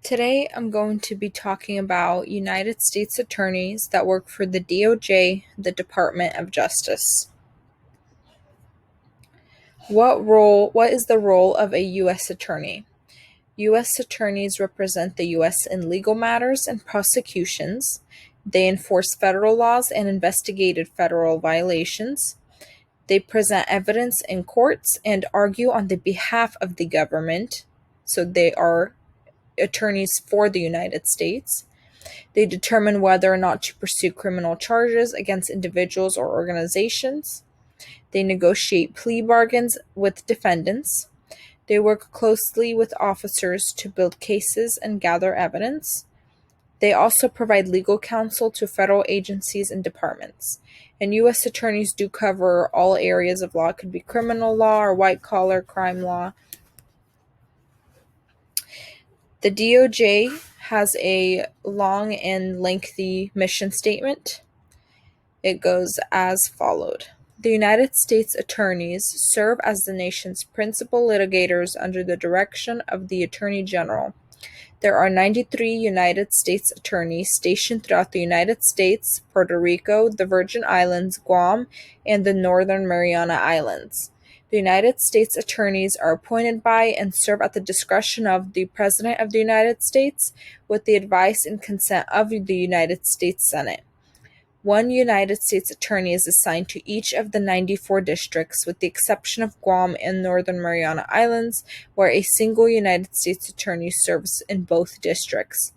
Today, I'm going to be talking about United States attorneys that work for the DOJ, the Department of Justice. What is the role of a U.S. attorney? U.S. attorneys represent the U.S. in legal matters and prosecutions. They enforce federal laws and investigated federal violations. They present evidence in courts and argue on the behalf of the government. So they are attorneys for the United States. They determine whether or not to pursue criminal charges against individuals or organizations. They negotiate plea bargains with defendants. They work closely with officers to build cases and gather evidence. They also provide legal counsel to federal agencies and departments. And U.S. attorneys do cover all areas of law. It could be criminal law or white-collar crime law. The DOJ has a long and lengthy mission statement. It goes as followed. The United States attorneys serve as the nation's principal litigators under the direction of the Attorney General. There are 93 United States attorneys stationed throughout the United States, Puerto Rico, the Virgin Islands, Guam, and the Northern Mariana Islands. The United States attorneys are appointed by and serve at the discretion of the President of the United States with the advice and consent of the United States Senate. One United States attorney is assigned to each of the 94 districts, with the exception of Guam and Northern Mariana Islands, where a single United States attorney serves in both districts.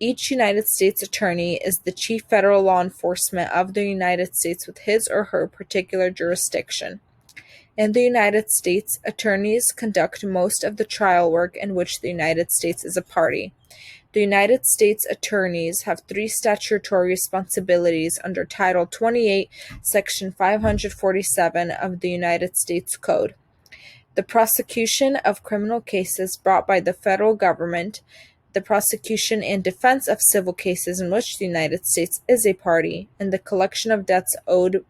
Each United States attorney is the chief federal law enforcement of the United States with his or her particular jurisdiction. In the United States, attorneys conduct most of the trial work in which the United States is a party. The United States attorneys have 3 statutory responsibilities under Title 28, Section 547 of the United States Code: the prosecution of criminal cases brought by the federal government, the prosecution and defense of civil cases in which the United States is a party, and the collection of debts owed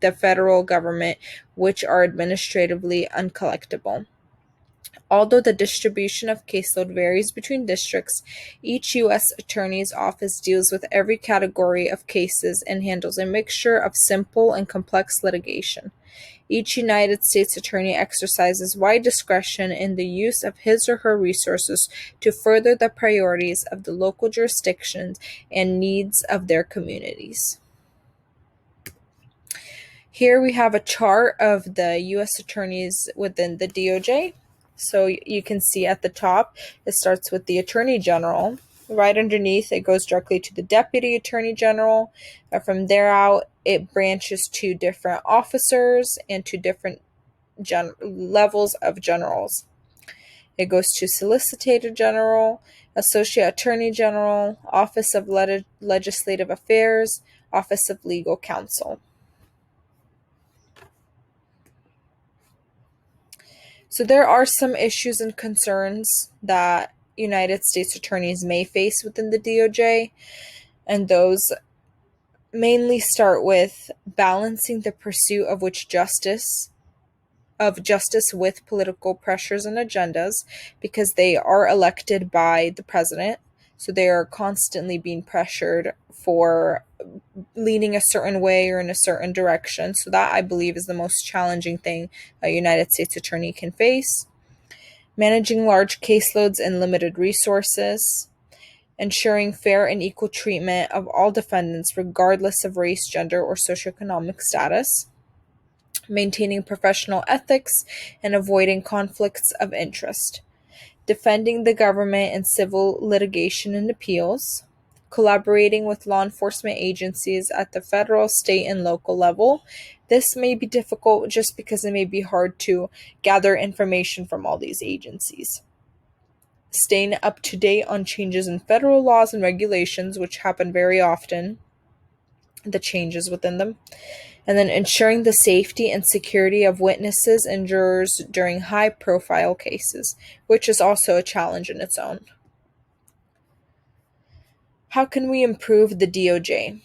the federal government which are administratively uncollectible. Although the distribution of caseload varies between districts, each U.S. Attorney's Office deals with every category of cases and handles a mixture of simple and complex litigation. Each United States Attorney exercises wide discretion in the use of his or her resources to further the priorities of the local jurisdictions and needs of their communities. Here we have a chart of the U.S. attorneys within the DOJ. So you can see at the top, it starts with the Attorney General. Right underneath, it goes directly to the Deputy Attorney General. From there out, it branches to different officers and to different levels of generals. It goes to Solicitor General, Associate Attorney General, Office of Legislative Affairs, Office of Legal Counsel. So there are some issues and concerns that United States attorneys may face within the DOJ, and those mainly start with balancing the pursuit of justice with political pressures and agendas, because they are elected by the president, so they are constantly being pressured for leaning a certain way or in a certain direction. So that, I believe, is the most challenging thing a United States attorney can face. Managing large caseloads and limited resources. Ensuring fair and equal treatment of all defendants regardless of race, gender, or socioeconomic status. Maintaining professional ethics and avoiding conflicts of interest. Defending the government in civil litigation and appeals. Collaborating with law enforcement agencies at the federal, state, and local level. This may be difficult just because it may be hard to gather information from all these agencies. Staying up to date on changes in federal laws and regulations, which happen very often, the changes within them. And then ensuring the safety and security of witnesses and jurors during high-profile cases, which is also a challenge in its own. How can we improve the DOJ?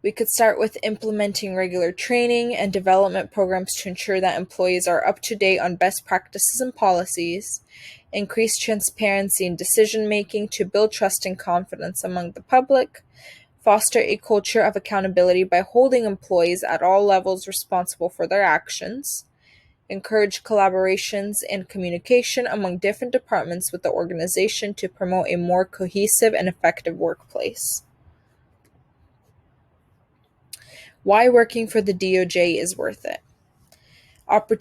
We could start with implementing regular training and development programs to ensure that employees are up to date on best practices and policies, increase transparency in decision making to build trust and confidence among the public, foster a culture of accountability by holding employees at all levels responsible for their actions, encourage collaborations and communication among different departments with the organization to promote a more cohesive and effective workplace. Why working for the DOJ is worth it.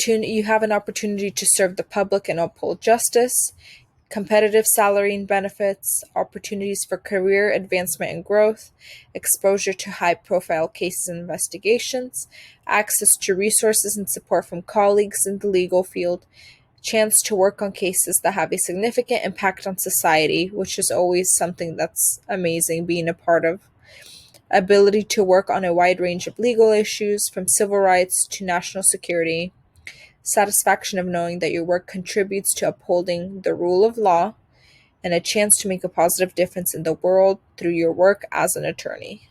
You have an opportunity to serve the public and uphold justice, competitive salary and benefits, opportunities for career advancement and growth, exposure to high-profile cases and investigations, access to resources and support from colleagues in the legal field, chance to work on cases that have a significant impact on society, which is always something that's amazing being a part of, ability to work on a wide range of legal issues from civil rights to national security, satisfaction of knowing that your work contributes to upholding the rule of law, and a chance to make a positive difference in the world through your work as an attorney.